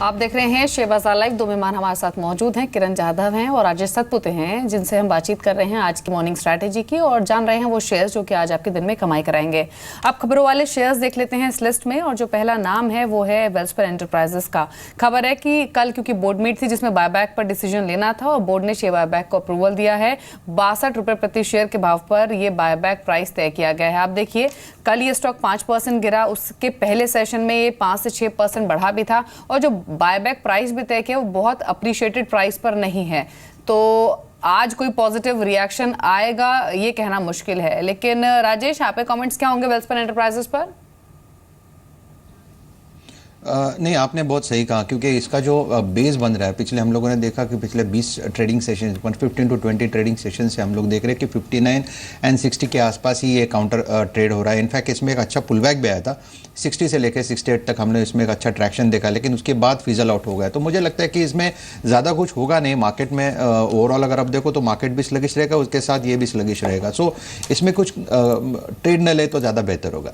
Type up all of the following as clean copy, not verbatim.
आप देख रहे हैं शेयर बाजार लाइव। दो मेहमान हमारे साथ मौजूद हैं, किरण जाधव हैं और राजेश सतपुते हैं, जिनसे हम बातचीत कर रहे हैं आज की मॉर्निंग स्ट्रैटेजी की और जान रहे हैं वो शेयर्स जो कि आज आपके दिन में कमाई कराएंगे। अब खबरों वाले शेयर्स देख लेते हैं इस लिस्ट में, और जो पहला नाम है वो है वेल्सपर एंटरप्राइजेस का। खबर है कि कल क्योंकि बोर्ड मीट थी जिसमें बायबैक पर डिसीजन लेना था और बोर्ड ने शेयर बायबैक को अप्रूवल दिया है। 62 रुपए प्रति शेयर के भाव पर ये बायबैक प्राइस तय किया गया है। आप देखिए कल ये स्टॉक 5% गिरा, उसके पहले सेशन में ये 5 से 6% बढ़ा भी था और जो बायबैक प्राइस भी तय किया वो बहुत अप्रिशिएटेड प्राइस पर नहीं है। तो आज कोई पॉजिटिव रिएक्शन आएगा ये कहना मुश्किल है। लेकिन राजेश, आप पे कमेंट्स क्या होंगे वेल्सपर एंटरप्राइजेस पर? नहीं, आपने बहुत सही कहा, क्योंकि इसका जो बेस बन रहा है, पिछले हम लोगों ने देखा कि पिछले 20 trading session 15 to 20 trading session से हम लोग देख रहे हैं कि 59 and 60 के आसपास ही ये काउंटर ट्रेड हो रहा है। इनफैक्ट इसमें एक अच्छा पुलबैक भी आया था, 60 से लेकर 68 तक हमने इसमें एक अच्छा ट्रैक्शन देखा, लेकिन उसके बाद फिजल आउट हो गया। तो मुझे लगता है कि इसमें ज़्यादा कुछ होगा नहीं मार्केट में। ओवरऑल अगर आप देखो तो मार्केट भी स्लगिश रहेगा, उसके साथ ये भी स्लगिश रहेगा। सो इसमें कुछ ट्रेड न ले तो ज़्यादा बेहतर होगा।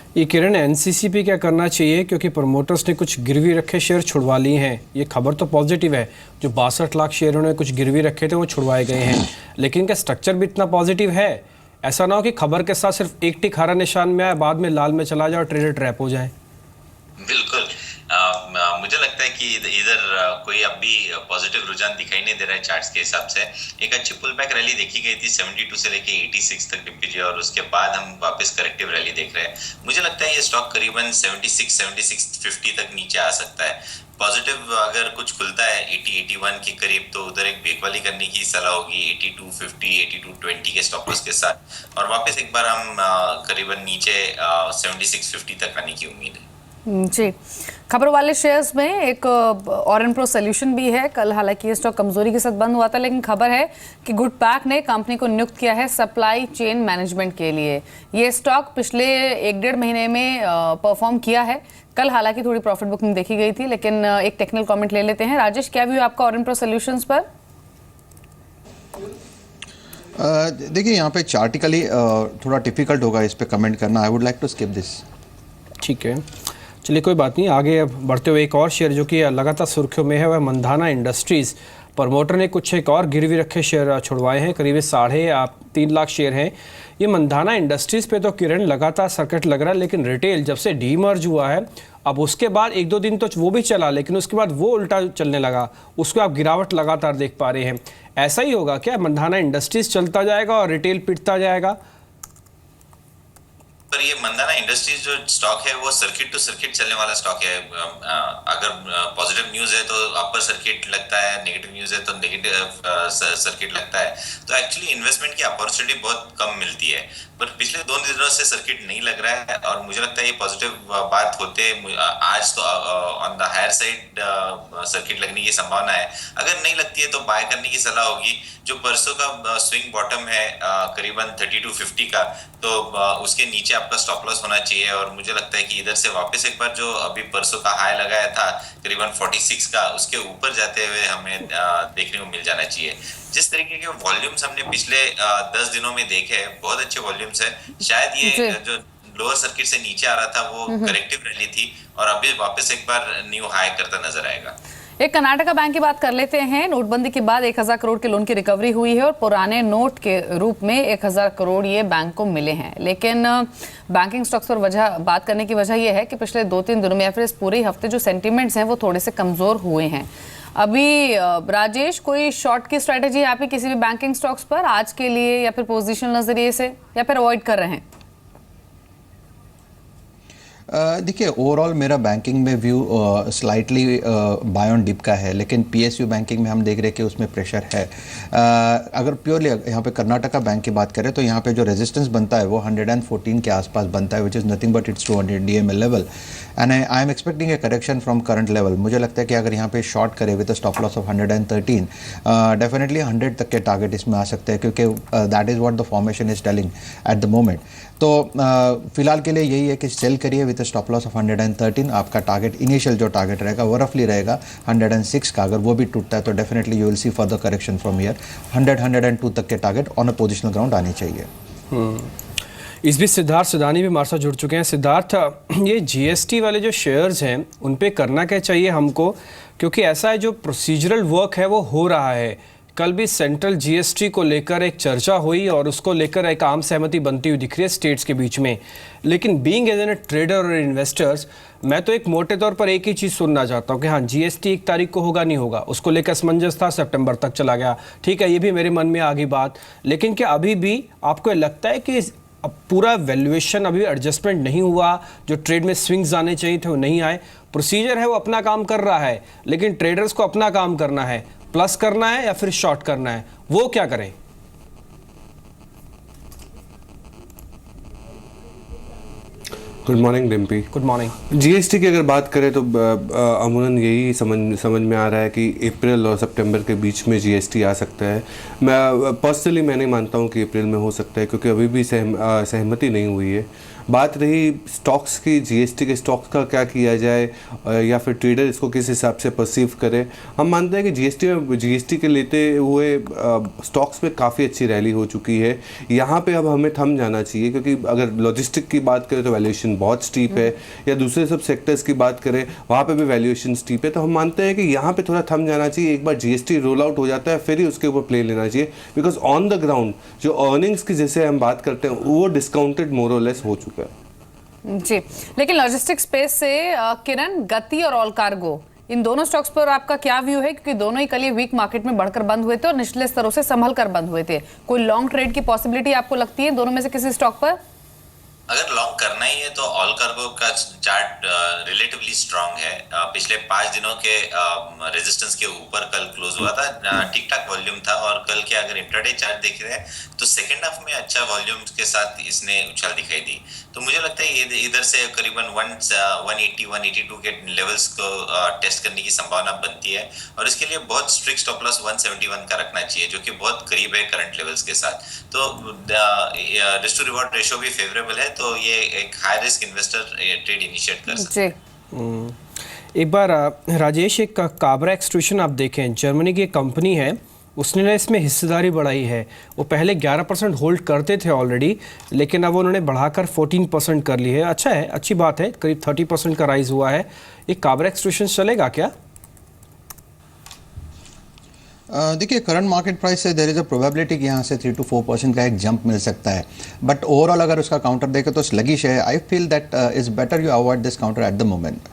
ये किरण, एनसीसी पे क्या करना चाहिए, क्योंकि प्रमोटर्स ने कुछ गिरवी रखे शेयर छुड़वा लिए हैं। ये खबर तो पॉजिटिव है, जो 62 लाख शेयरों ने कुछ गिरवी रखे थे वो छुड़वाए गए हैं, लेकिन क्या स्ट्रक्चर भी इतना पॉजिटिव है? ऐसा ना हो कि खबर के साथ सिर्फ एक टिक हरा निशान में आए, बाद में लाल में चला जाए और ट्रेडर ट्रैप हो जाए। बिल्कुल, मुझे लगता है कि इधर कोई अब भी पॉजिटिव रुझान दिखाई नहीं दे रहा है चार्ट्स के हिसाब से। एक अच्छी पुल बैक रैली देखी गई थी 72 से लेके 86 तक डीपीजी, और उसके बाद हम वापस करेक्टिव रैली देख रहे हैं। मुझे लगता है ये स्टॉक करीबन 76-50 तक नीचे आ सकता है। पॉजिटिव अगर कुछ खुलता है 80-81 के करीब, तो उधर एक बेकवाली करने की सलाह होगी 82.50 82.20 के स्टॉप लॉस के साथ, और वापस एक बार हम करीबन नीचे 76.50 तक आने की उम्मीद है। जी, खबर वाले शेयर्स में एक ऑरेंप्रो सोल्यूशन भी है। कल हालांकि ये स्टॉक कमजोरी के साथ बंद हुआ था, लेकिन खबर है कि गुडपैक ने कंपनी को नियुक्त किया है सप्लाई चेन मैनेजमेंट के लिए। ये स्टॉक पिछले 1-1.5 महीने में परफॉर्म किया है। कल हालांकि थोड़ी प्रॉफिट बुकिंग देखी गई थी, लेकिन एक टेक्निकल कमेंट ले लेते हैं। राजेश, क्या व्यू आपका ऑरेंप्रो सोल्यूशंस पर? देखिए, यहाँ पे चार्टिकली थोड़ा डिफिकल्ट होगा इस पे कमेंट करना। I would like to skip this. ठीक है, चलिए कोई बात नहीं। आगे अब बढ़ते हुए एक और शेयर जो कि लगातार सुर्खियों में है वह मंधाना इंडस्ट्रीज़। प्रमोटर ने कुछ एक और गिरवी रखे शेयर छुड़वाए हैं, करीब 3.5 लाख शेयर हैं ये मंधाना इंडस्ट्रीज़ पे। तो किरण, लगातार सर्किट लग रहा है, लेकिन रिटेल जब से डीमर्ज हुआ है, अब उसके बाद 1-2 दिन तो वो भी चला, लेकिन उसके बाद वो उल्टा चलने लगा, उसको आप गिरावट लगातार देख पा रहे हैं। ऐसा ही होगा क्या? मंधाना इंडस्ट्रीज़ चलता जाएगा और रिटेल पिटता जाएगा? पर ये मंदाना इंडस्ट्रीज जो स्टॉक है वो सर्किट टू सर्किट चलने वाला स्टॉक है। अगर पॉजिटिव न्यूज है तो अपर सर्किट लगता है, नेगेटिव न्यूज है तो नेगेटिव सर्किट लगता है। तो एक्चुअली इन्वेस्टमेंट की अपॉर्चुनिटी बहुत कम मिलती है, पर पिछले 2 दिनों से सर्किट नहीं लग रहा है, और मुझे लगता है ये पॉजिटिव बात होते आज तो on the higher side circuit लगने की संभावना है। अगर नहीं लगती है तो बाय करने की सलाह होगी। जो परसों का स्विंग बॉटम है करीबन 32.50 का, तो उसके नीचे आपका स्टॉप लॉस होना चाहिए, और मुझे लगता है कि इधर से वापस एक बार जो अभी परसों का हाई लगाया था करीबन 46 का, उसके ऊपर जाते हुए हमें देखने को मिल जाना चाहिए। जिस तरीके के वॉल्यूम्स हमने पिछले 10 दिनों में देखे हैं, बहुत अच्छे वॉल्यूम्स है। शायद ये जो लोअर सर्किट से नीचे आ रहा था वो करेक्टिव रैली थी, और अभी वापस एक बार न्यू हाई करता नजर आएगा। एक कर्नाटका बैंक की बात कर लेते हैं। नोटबंदी के बाद 1000 करोड़ के लोन की रिकवरी हुई है और पुराने नोट के रूप में 1000 करोड़ ये बैंक को मिले हैं। लेकिन बैंकिंग स्टॉक्स पर बात करने की वजह यह है कि पिछले 2-3 दिनों में या फिर इस पूरे हफ्ते जो सेंटिमेंट्स हैं वो थोड़े से कमजोर हुए हैं। अभी राजेश, कोई शॉर्ट की स्ट्रैटेजी है आपकी किसी भी बैंकिंग स्टॉक्स पर आज के लिए, या फिर पोजिशनल नजरिए से, या फिर अवॉइड कर रहे हैं? देखिए, ओवरऑल मेरा बैंकिंग में view slightly buy on dip का है, लेकिन पीएसयू बैंकिंग में हम देख रहे हैं कि उसमें प्रेशर है। अगर प्योरली यहाँ पे कर्नाटका बैंक की बात करें तो यहाँ पे जो रेजिस्टेंस बनता है वो 114 के आसपास बनता है, which is nothing but it's 200 DMA level, and I am expecting a correction from current level. मुझे लगता है कि अगर यहाँ पे शॉर्ट करे with stop loss of 113, definitely 100 तक के टारगेट इसमें आ सकते हैं, क्योंकि that is what the formation is telling at the moment. तो फिलहाल के लिए यही है कि सेल करिए विद स्टॉप लॉस ऑफ 113। आपका टारगेट, इनिशियल जो टारगेट रहेगा वो रफली रहेगा 106 का। अगर वो भी टूटता है तो definitely you will see further correction from here. 100-102 तक के target on a positional ground आने चाहिए। इस बीच सिद्धार्थ सिदानी भी हमारे साथ जुड़ चुके हैं। सिद्धार्थ, ये जीएसटी वाले जो शेयर्स हैं उन पे करना क्या चाहिए हमको, क्योंकि ऐसा है जो प्रोसीजरल वर्क है वो हो रहा है। कल भी सेंट्रल जीएसटी को लेकर एक चर्चा हुई और उसको लेकर एक आम सहमति बनती हुई दिख रही है स्टेट्स के बीच में। लेकिन बीइंग एज एन ट्रेडर और इन्वेस्टर्स, मैं तो एक मोटे तौर पर एक ही चीज़ सुनना चाहता हूँ कि हाँ जीएसटी 1 तारीख को होगा नहीं होगा, उसको लेकर असमंजस था, सितंबर तक चला गया, ठीक है, ये भी मेरे मन में आ गई बात। लेकिन क्या अभी भी आपको लगता है कि अब पूरा वैल्यूएशन अभी एडजस्टमेंट नहीं हुआ, जो ट्रेड में स्विंग्स आने चाहिए थे वो नहीं आए? प्रोसीजर है वो अपना काम कर रहा है, लेकिन ट्रेडर्स को अपना काम करना है, प्लस करना है या फिर शॉर्ट करना है, वो क्या करें? Good morning Dimpy. Good morning. GST की अगर बात करें तो अमूमन यही समझ में आ रहा है कि अप्रैल और सितंबर के बीच में जीएसटी आ सकता है। मैं पर्सनली मैं नहीं मानता हूँ कि अप्रैल में हो सकता है, क्योंकि अभी भी सहमति नहीं हुई है। बात रही स्टॉक्स की, जीएसटी के स्टॉक्स का क्या किया जाए या फिर ट्रेडर इसको किस हिसाब से परसीव करे। हम मानते हैं कि जीएसटी के लेते हुए स्टॉक्स में काफ़ी अच्छी रैली हो चुकी है। यहाँ पे अब हमें थम जाना चाहिए, क्योंकि अगर लॉजिस्टिक की बात करें तो वैल्यूएशन बहुत स्टीप है, या दूसरे सब सेक्टर्स की बात करें वहाँ पे भी वैल्यूएशन स्टीप है। तो हम मानते हैं कि यहाँ पे थोड़ा थम जाना चाहिए। एक बार जीएसटी रोल आउट हो जाता है फिर ही उसके ऊपर प्ले लेना चाहिए, बिकॉज ऑन द ग्राउंड जो अर्निंग्स की जैसे हम बात करते हैं वो डिस्काउंटेड मोर और लेस हो चुका है। जी, लेकिन लॉजिस्टिक स्पेस से किरण, गति और ऑल कार्गो, इन दोनों स्टॉक्स पर आपका क्या व्यू है? क्योंकि दोनों ही कल ये वीक मार्केट में बढ़कर बंद हुए थे और निचले स्तरों से संभल कर बंद हुए थे। कोई लॉन्ग ट्रेड की पॉसिबिलिटी आपको लगती है दोनों में से किसी स्टॉक पर? अगर लॉन्ग करना ही है तो ऑल कार्गो का चार्ट रिलेटिवली स्ट्रांग है। पिछले 5 दिनों के रेजिस्टेंस के ऊपर कल क्लोज हुआ था, ठीक ठाक वॉल्यूम था। और कल के अगर इंट्राडे चार्ट देख रहे हैं तो सेकेंड हाफ में अच्छा वॉल्यूम के साथ इसने उछाल दिखाई दी। तो मुझे लगता है ये इधर से करीबन 180-182 के लेवल्स को टेस्ट करने की संभावना बनती है, और इसके लिए बहुत स्ट्रिक्ट स्टॉप लॉस 171 का रखना चाहिए, जो कि बहुत करीब है करंट लेवल्स के साथ। तो रिस्क टू रिवॉर्ड रेशियो भी फेवरेबल है, तो ये एक high risk investor trade initiate कर सकते हैं। एक बार राजेश, एक काबरा एक्सट्रूशन आप देखें, जर्मनी की एक कंपनी है, उसने ना इसमें हिस्सेदारी बढ़ाई है। वो पहले 11% होल्ड करते थे ऑलरेडी, लेकिन अब उन्होंने बढ़ाकर 14% कर ली है। अच्छा है, अच्छी बात है, करीब 30% का राइज हुआ है। ये काबरा एक्सट्रूशन चलेगा क्या? देखिए, करंट मार्केट प्राइस से देयर इज अ प्रोबेबिलिटी कि यहाँ से 3 to 4% का एक जंप मिल सकता है, बट ओवरऑल अगर उसका काउंटर देखें तो स्लगिश है। I feel that is better you avoid this counter at the moment.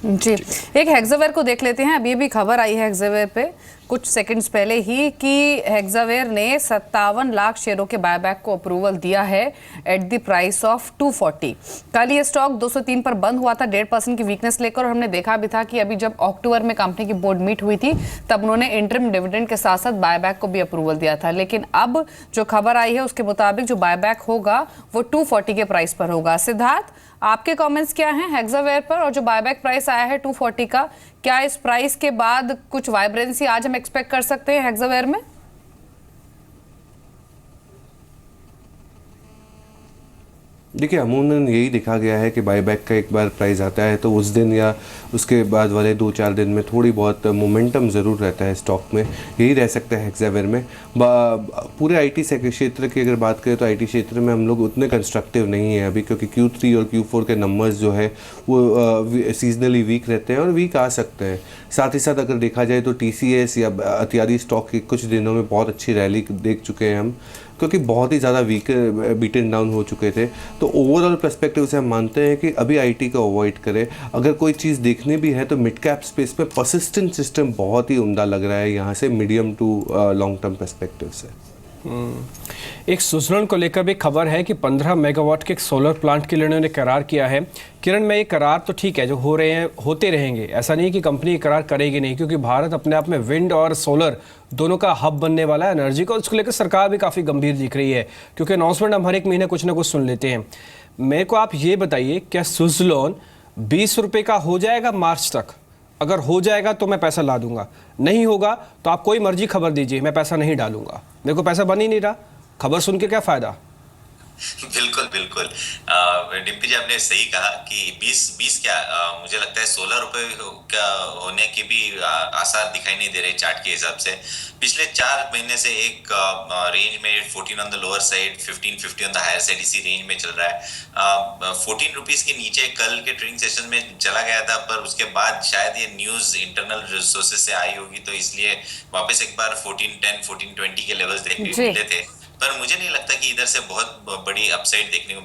जी, एक हेक्सावेयर को देख लेते हैं। अभी भी खबर आई है हेक्सावेयर पे कुछ सेकंड्स पहले ही कि हेक्सावेयर ने 57 लाख शेयरों के बायबैक को अप्रूवल दिया है एट द प्राइस ऑफ 240। कल ये स्टॉक 203 पर बंद हुआ था 1.5% की वीकनेस लेकर, और हमने देखा भी था कि अभी जब अक्टूबर में कंपनी की बोर्ड मीट हुई थी तब उन्होंने इंटरिम डिविडेंड के साथ साथ बायबैक को भी अप्रूवल दिया था। लेकिन अब जो खबर आई है उसके मुताबिक जो बायबैक होगा वो 240 के प्राइस पर होगा। सिद्धार्थ, आपके कमेंट्स क्या हैं हेक्सावेयर पर, और जो बायबैक प्राइस आया है 240 का, क्या इस प्राइस के बाद कुछ वाइब्रेंसी आज हम एक्सपेक्ट कर सकते हैं हेक्सावेयर में? देखिए, अमूमन यही देखा गया है कि बाईबैक का एक बार प्राइस आता है तो उस दिन या उसके बाद वाले 2-4 दिन में थोड़ी बहुत मोमेंटम ज़रूर रहता है स्टॉक में। यही रह सकता है हेक्सावेयर में। पूरे आईटी क्षेत्र की अगर बात करें तो आईटी क्षेत्र में हम लोग उतने कंस्ट्रक्टिव नहीं है अभी, क्योंकि Q3 और Q4 के नंबर्स जो है वो सीजनली वीक रहते हैं और वीक आ सकते हैं। साथ ही साथ अगर देखा जाए तो TCS या इत्यादि स्टॉक की कुछ दिनों में बहुत अच्छी रैली देख चुके हैं हम, क्योंकि बहुत ही ज़्यादा वीक बीटन डाउन हो चुके थे। तो ओवरऑल पर्सपेक्टिव से हम मानते हैं कि अभी आईटी का अवॉइड करें। अगर कोई चीज़ देखनी भी है तो मिड कैप स्पेस में परसिस्टेंट सिस्टम बहुत ही उम्दा लग रहा है यहाँ से medium to long term perspective से। एक सुजलन को लेकर भी खबर है कि 15 मेगावाट के एक सोलर प्लांट के लिए उन्होंने करार किया है। किरण, में ये करार तो ठीक है, जो हो रहे हैं होते रहेंगे, ऐसा नहीं है कि कंपनी करार करेगी नहीं, क्योंकि भारत अपने आप में विंड और सोलर दोनों का हब बनने वाला है एनर्जी का। उसको लेकर सरकार भी काफ़ी गंभीर दिख रही है, क्योंकि अनाउंसमेंट हम हर एक महीने कुछ ना कुछ सुन लेते हैं। मेरे को आप ये बताइए, क्या सुजलॉन 20 रुपये का हो जाएगा मार्च तक? अगर हो जाएगा तो मैं पैसा ला दूंगा, नहीं होगा तो आप कोई मर्जी खबर दीजिए, मैं पैसा नहीं डालूंगा। मेरे को पैसा बन ही नहीं रहा, खबर सुन के क्या फ़ायदा? बिल्कुल बिल्कुल। डिम्पी जी, आपने सही कहा कि 20 क्या, मुझे लगता है 16 रुपए का होने की भी आसार दिखाई नहीं दे रहे चार्ट के हिसाब से। पिछले 4 महीने से एक रेंज में 14 on the lower side, 1550 on the higher side, इसी रेंज में चल रहा है। 14 रुपीज के नीचे कल के ट्रेडिंग सेशन में चला गया था, पर उसके बाद शायद ये न्यूज इंटरनल रिसोर्सेज से आई होगी, तो इसलिए वापस एक बार 1410 1420 के लेवल्स देखने को मिले थे। पर मुझे नहीं लगता कि इधर से बहुत बड़ी अपसाइड देखने को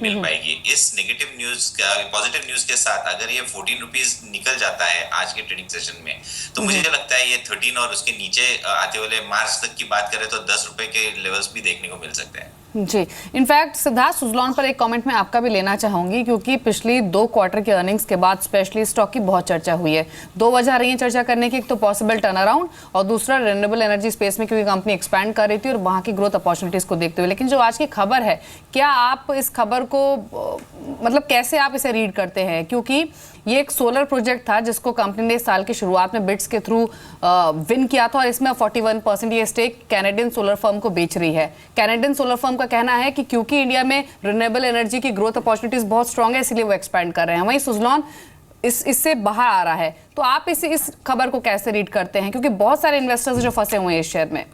मिल पाएगी। इस नेगेटिव न्यूज का पॉजिटिव न्यूज के साथ अगर ये 14 रुपीज निकल जाता है आज के ट्रेडिंग सेशन में, तो मुझे लगता है ये 13 और उसके नीचे आते वाले मार्च तक की बात करें तो 10 रुपए के लेवल्स भी देखने को मिल सकते हैं। जी, इनफैक्ट सिद्धार्थ सुजलॉन पर एक कमेंट मैं आपका भी लेना चाहूंगी, क्योंकि पिछली 2 क्वार्टर के अर्निंग्स के बाद स्पेशली स्टॉक की बहुत चर्चा हुई है। 2 वजह रही है चर्चा करने की, एक तो पॉसिबल टर्न अराउंड और दूसरा रिन्यूएबल एनर्जी स्पेस में, क्योंकि कंपनी एक्सपैंड कर रही थी और वहां की ग्रोथ अपॉर्चुनिटीज को देखते हुए। लेकिन जो आज की खबर है, क्या आप इस खबर को मतलब कैसे आप इसे रीड करते हैं? क्योंकि ये एक सोलर प्रोजेक्ट था जिसको कंपनी ने इस साल की शुरुआत में बिड्स के थ्रू विन किया था और इसमें 41% ये स्टेक कैनेडियन सोलर फर्म को बेच रही है। कैनेडियन सोलर फर्म का कहना है कि क्योंकि इंडिया में रिन्यूएबल एनर्जी की ग्रोथ अपॉर्चुनिटीज बहुत स्ट्रांग है, इसलिए वो एक्सपैंड कर रहे हैं। वहीं सुजलॉन इससे बाहर आ रहा है, तो आप इस खबर को कैसे रीड करते हैं? क्योंकि बहुत सारे इन्वेस्टर्स जो फंसे हुए हैं इस शेयर में।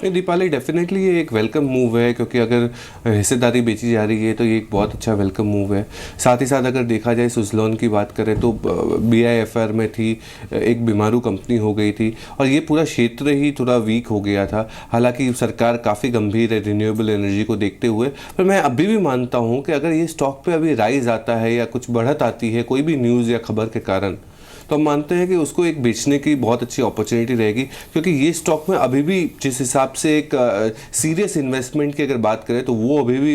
दीपाली, डेफिनेटली ये एक वेलकम मूव है, क्योंकि अगर हिस्सेदारी बेची जा रही है तो ये एक बहुत अच्छा वेलकम मूव है। साथ ही साथ अगर देखा जाए सुजलॉन की बात करें तो BIFR में थी, एक बीमारू कंपनी हो गई थी और ये पूरा क्षेत्र ही थोड़ा वीक हो गया था। हालांकि सरकार काफ़ी गंभीर है रिन्यूएबल एनर्जी को देखते हुए, पर मैं अभी भी मानता हूँ कि अगर ये स्टॉक पे अभी राइज आता है या कुछ बढ़त आती है कोई भी न्यूज़ या खबर के कारण, तो हम मानते हैं कि उसको एक बेचने की बहुत अच्छी अपॉर्चुनिटी रहेगी, क्योंकि ये स्टॉक में अभी भी जिस हिसाब से एक सीरियस इन्वेस्टमेंट की अगर बात करें तो वो अभी भी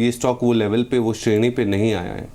ये स्टॉक वो लेवल पे, वो श्रेणी पे नहीं आया है।